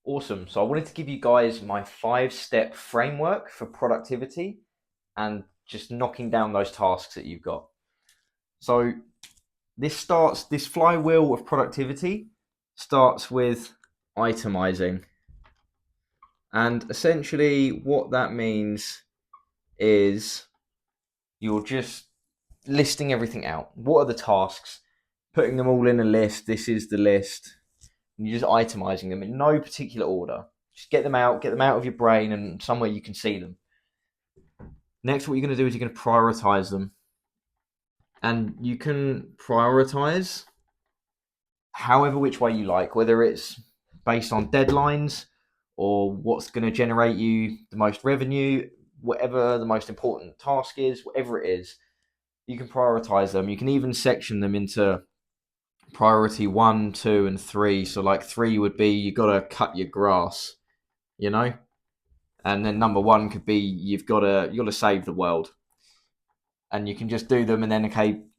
Awesome. So I wanted to give you guys my 5-step framework for productivity and just knocking down those tasks that you've got. So this flywheel of productivity starts with itemizing. And essentially what that means is you're just listing everything out. What are the tasks? Putting them all in a list. This is the list. And you're just itemizing them in no particular order. Just get them out of your brain and somewhere you can see them. Next, what you're going to do is you're going to prioritize them. And you can prioritize however which way you like, whether it's based on deadlines or what's going to generate you the most revenue, whatever the most important task is, whatever it is, you can prioritize them. You can even section them into priority 1, 2, and 3. So like 3 would be you got to cut your grass, and then number 1 could be you got to save the world. And you can just do them, and then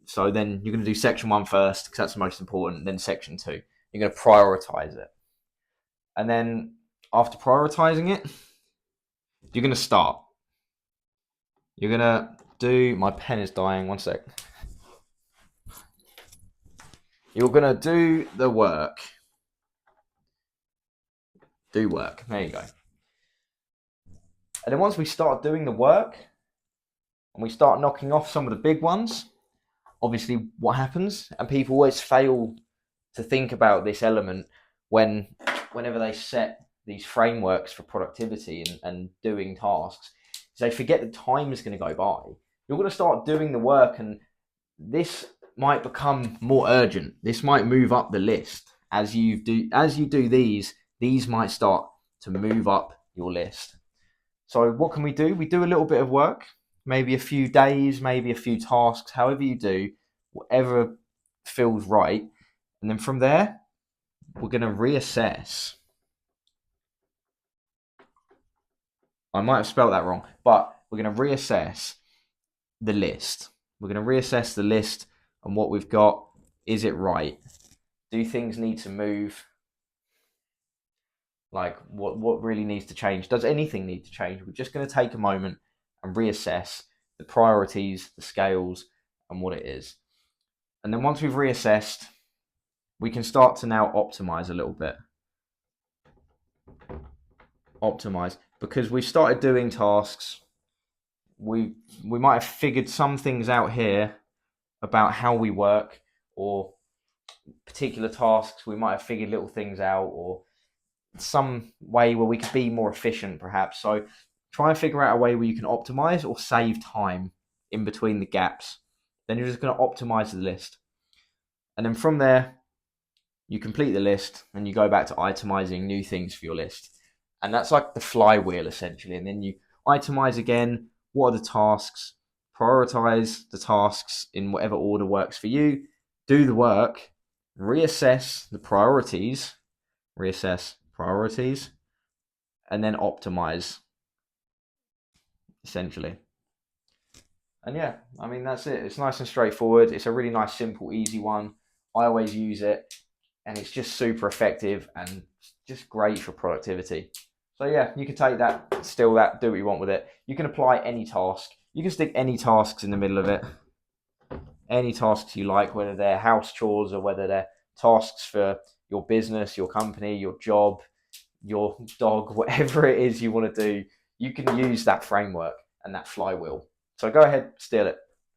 so then you're going to do section 1 first because that's the most important, then section 2. You're going to prioritize it, and then after prioritizing it, you're going to start. You're going to do. My pen is dying. One sec. You're going to do the work. Do work. There you go. And then once we start doing the work and we start knocking off some of the big ones, obviously what happens, and people always fail to think about this element whenever they set these frameworks for productivity and doing tasks, is they forget that time is going to go by. You're going to start doing the work, and this might become more urgent. This might move up the list as you do these might start to move up your list. So what can we do? We do a little bit of work, maybe a few days, maybe a few tasks, however you do, whatever feels right. And then from there, we're going to reassess. I might have spelled that wrong, but we're going to reassess the list. We're going to reassess the list and what we've got. Is it right? Do things need to move? Like what really needs to change? Does anything need to change? We're just going to take a moment and reassess the priorities, the scales, and what it is. And then once we've reassessed, we can start to now optimize a little bit. Optimize, because we started doing tasks. We might have figured some things out here about how we work, or particular tasks. We might have figured little things out, or some way where we could be more efficient, perhaps. So try and figure out a way where you can optimize or save time in between the gaps. Then you're just going to optimize the list. And then from there, you complete the list and you go back to itemizing new things for your list. And that's like the flywheel, essentially. And then you itemize again. What are the tasks? Prioritize the tasks in whatever order works for you. Do the work. Reassess the priorities. And then optimize, essentially. And yeah, I mean, that's it. It's nice and straightforward. It's a really nice, simple, easy one. I always use it, and it's just super effective and just great for productivity. So yeah, you can take that, steal that, do what you want with it. You can apply any task. You can stick any tasks in the middle of it. Any tasks you like, whether they're house chores or whether they're tasks for your business, your company, your job, your dog, whatever it is you want to do, you can use that framework and that flywheel. So go ahead, steal it.